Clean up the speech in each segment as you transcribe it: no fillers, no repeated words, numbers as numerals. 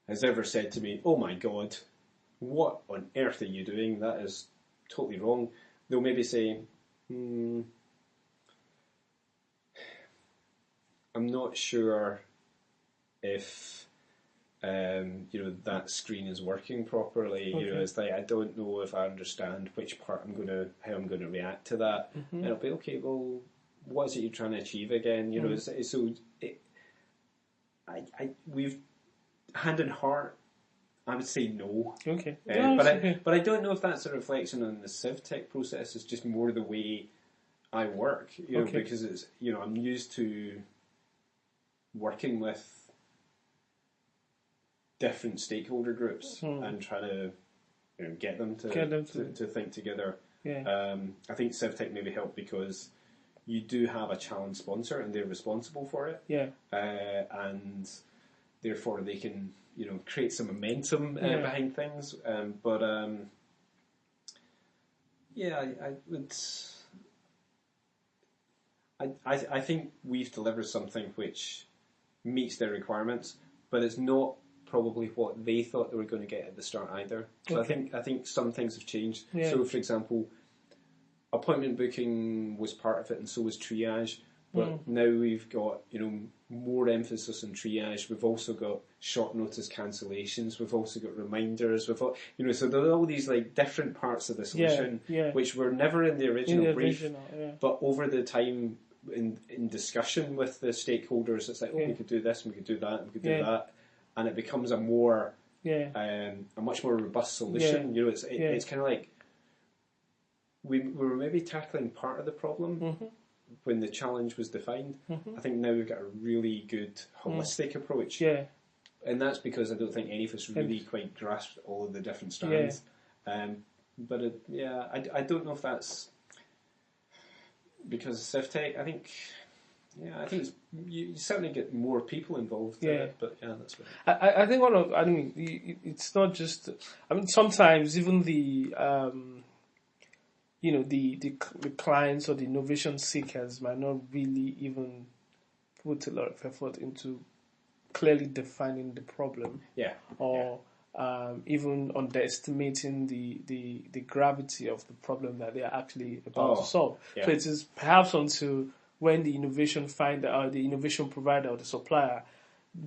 has ever said to me, "Oh my God, what on earth are you doing? That is totally wrong." They'll maybe say, "I'm not sure if that screen is working properly. Okay. It's like I don't know if I understand which part how I'm gonna react to that." And it'll be okay. Well, what is it you're trying to achieve again? We've hand in heart. I would say no. Okay. But I don't know if that's a reflection on the CivTech process. It's just more the way I work, because it's I'm used to working with different stakeholder groups and try to get them to think together. Yeah. I think CivTech maybe helped because you do have a challenge sponsor and they're responsible for it. Yeah. And therefore they can create some momentum behind things. I would. I think we've delivered something which meets their requirements, but it's not probably what they thought they were going to get at the start either. So I think some things have changed. Yeah. So, for example, appointment booking was part of it, and so was triage. But now we've got more emphasis on triage. We've also got short notice cancellations. We've also got reminders. We've got, so there are all these like different parts of the solution which were never in the original brief. But over the time in discussion with the stakeholders, it's like, we could do this, and we could do that, and we could do that, and it becomes a much more robust solution. It's kind of like we were maybe tackling part of the problem. When the challenge was defined. I think now we've got a really good holistic approach. Yeah. And that's because I don't think any of us really quite grasped all of the different strands. I don't know if that's because of CivTech. I think you certainly get more people involved in it, but that's right. I think it's not just, sometimes even the the clients or the innovation seekers might not really even put a lot of effort into clearly defining the problem. Yeah. Or even underestimating the gravity of the problem that they are actually about to solve. Yeah. So it is perhaps until when the innovation finder or the innovation provider or the supplier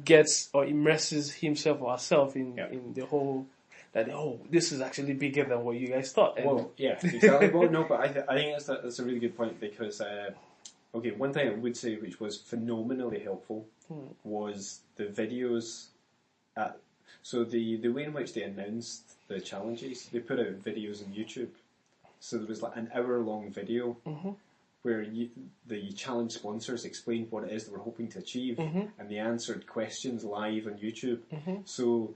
gets or immerses himself or herself in the whole that this is actually bigger than what you guys thought. Exactly. But I think that's a really good point because one thing I would say which was phenomenally helpful was the videos. So the way in which they announced the challenges, they put out videos on YouTube. So there was like an hour-long video where the challenge sponsors explained what it is they were hoping to achieve, and they answered questions live on YouTube. So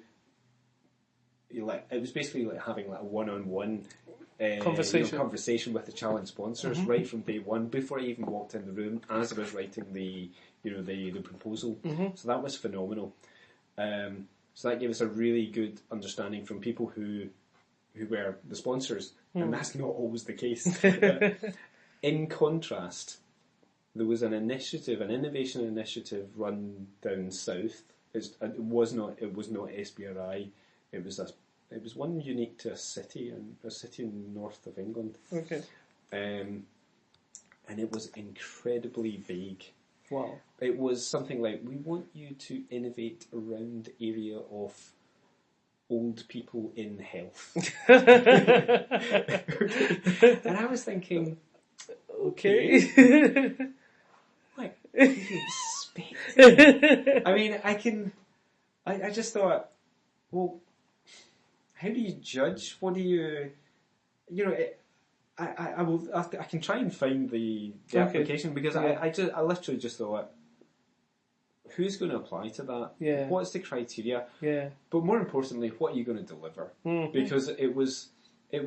it was basically like having like a one-on-one conversation with the challenge sponsors right from day one before I even walked in the room as I was writing the proposal. So that was phenomenal. So that gave us a really good understanding from people who were the sponsors, and that's not always the case. In contrast, there was an innovation initiative run down south. It was not SBRI. It was one unique to a city in north of England. Okay. And it was incredibly vague. Wow. It was something like, we want you to innovate around the area of old people in health. And I was thinking, okay. What do you expect? I just thought, well, how do you judge? What do you, I can try and find the application because I literally just thought, who's going to apply to that? Yeah. What's the criteria? Yeah. But more importantly, what are you going to deliver? Because it was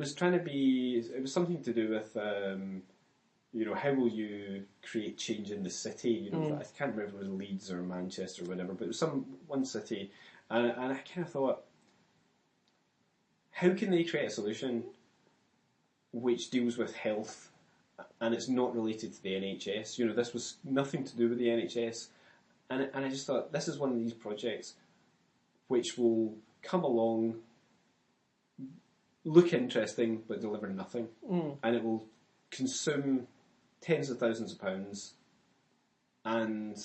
something to do with how will you create change in the city? I can't remember if it was Leeds or Manchester or whatever, but it was one city, and I kind of thought, how can they create a solution which deals with health and it's not related to the NHS? This was nothing to do with the NHS, and I just thought, this is one of these projects which will come along, look interesting, but deliver nothing. And it will consume tens of thousands of pounds, and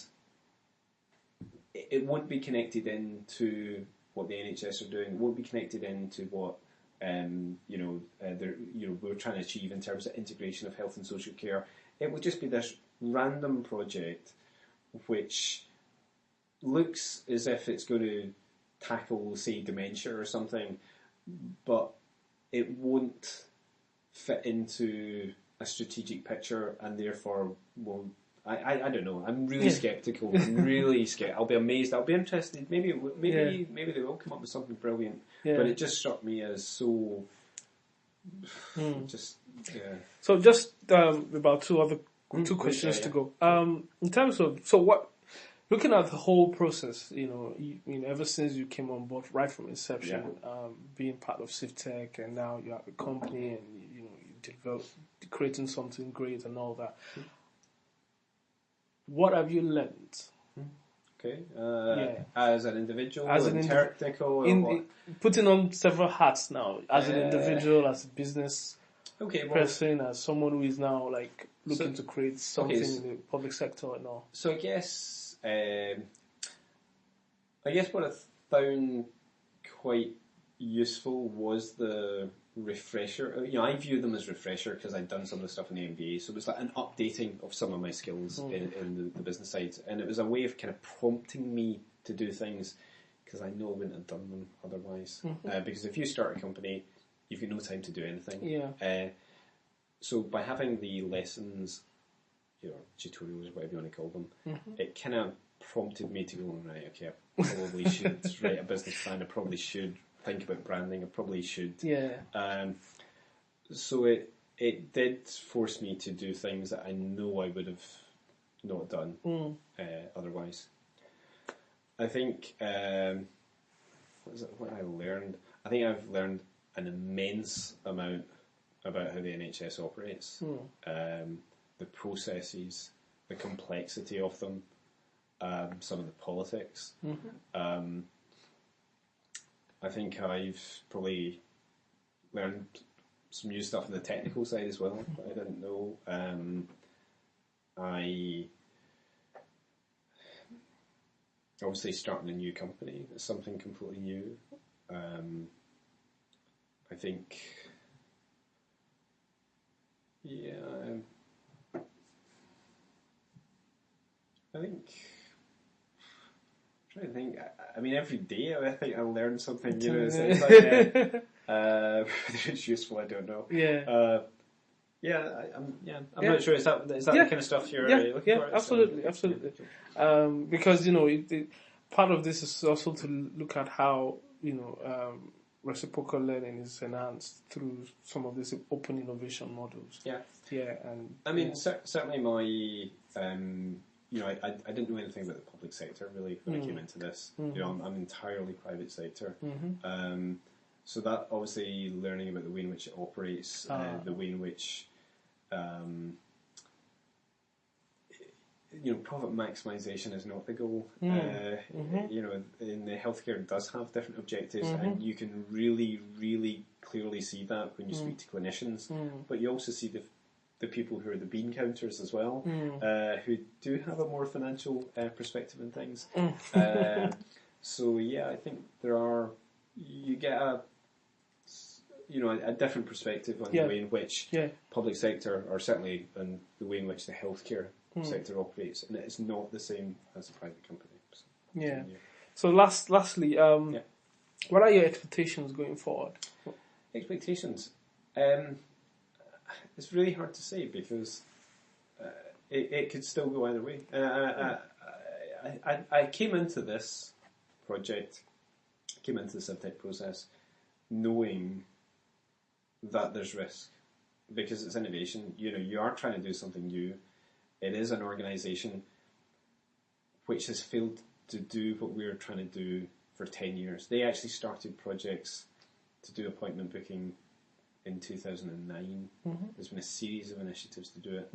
it won't be connected into what the NHS are doing. It won't be connected into what we're trying to achieve in terms of integration of health and social care. It will just be this random project which looks as if it's going to tackle, say, dementia or something, but it won't fit into a strategic picture, and therefore will. I don't know. I'm really sceptical. I'm really scared. I'll be amazed. I'll be interested. Maybe they will come up with something brilliant. Yeah. But it just struck me as so. So just about two questions to go. In terms of looking at the whole process, ever since you came on board, right from inception, being part of CivTech, and now you have a company, and you develop creating something great and all that. What have you learned? Okay, as an individual, technical, putting on several hats now, as an individual, as a business person, as someone who is now looking to create something in the public sector and all. So I guess what I found quite useful was the refresher. I view them as refresher because I'd done some of the stuff in the MBA, so it was like an updating of some of my skills in the business side, and it was a way of kind of prompting me to do things because I know I wouldn't have done them otherwise. Because if you start a company, you've got no time to do anything. So by having the lessons, tutorials, whatever you want to call them, it kind of prompted me to go, right, okay, I probably should write a business plan. I probably should think about branding. I probably should. So it did force me to do things that I know I would have not done otherwise. I think what I learned. I think I've learned an immense amount about how the NHS operates, the processes, the complexity of them, some of the politics. I think I've probably learned some new stuff on the technical side as well that I didn't know. I obviously starting a new company is something completely new. I think, I'm trying to think. I mean, every day I think I learn something. It's like, it's useful. I don't know. I'm not sure. Is that the kind of stuff you're looking for? Absolutely. Because part of this is also to look at how reciprocal learning is enhanced through some of these open innovation models. And I mean, certainly my. I didn't know anything about the public sector really when I came into this. I'm entirely private sector. So that obviously learning about the way in which it operates, the way in which profit maximisation is not the goal. In the healthcare it does have different objectives, and you can really, really clearly see that when you speak to clinicians. But you also see the people who are the bean counters as well, who do have a more financial perspective on things. I think you get a different perspective on the way in which public sector, or certainly in the way in which the healthcare sector operates, and it's not the same as a private company. So lastly, what are your expectations going forward? Expectations? It's really hard to say because it could still go either way. I came into this project, came into the CivTech process, knowing that there's risk because it's innovation. You are trying to do something new. It is an organisation which has failed to do what we're trying to do for 10 years. They actually started projects to do appointment booking in 2009. There's been a series of initiatives to do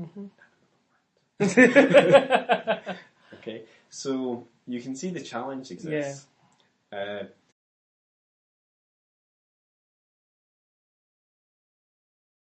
it. Okay, so you can see the challenge exists.